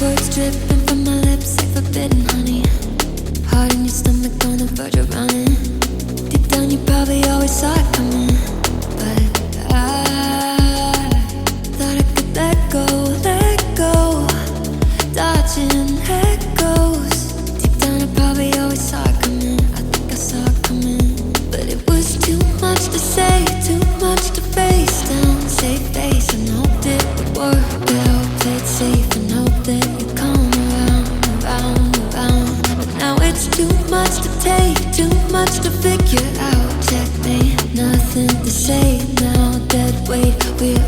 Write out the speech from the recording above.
Words dripping from my lips like forbidden honey. Heart in your stomach on the verge of running. Deep down you probably always saw it coming, but I thought I could let go, dodging echoes. Deep down I probably always saw it coming. I think I saw it coming, but it was too much to say, too much to face down. Save face and hoped it would work out. Played safe and hope that you come around. But now it's too much to take, too much to figure out. Checkmate, nothing to say now. Dead weight, we're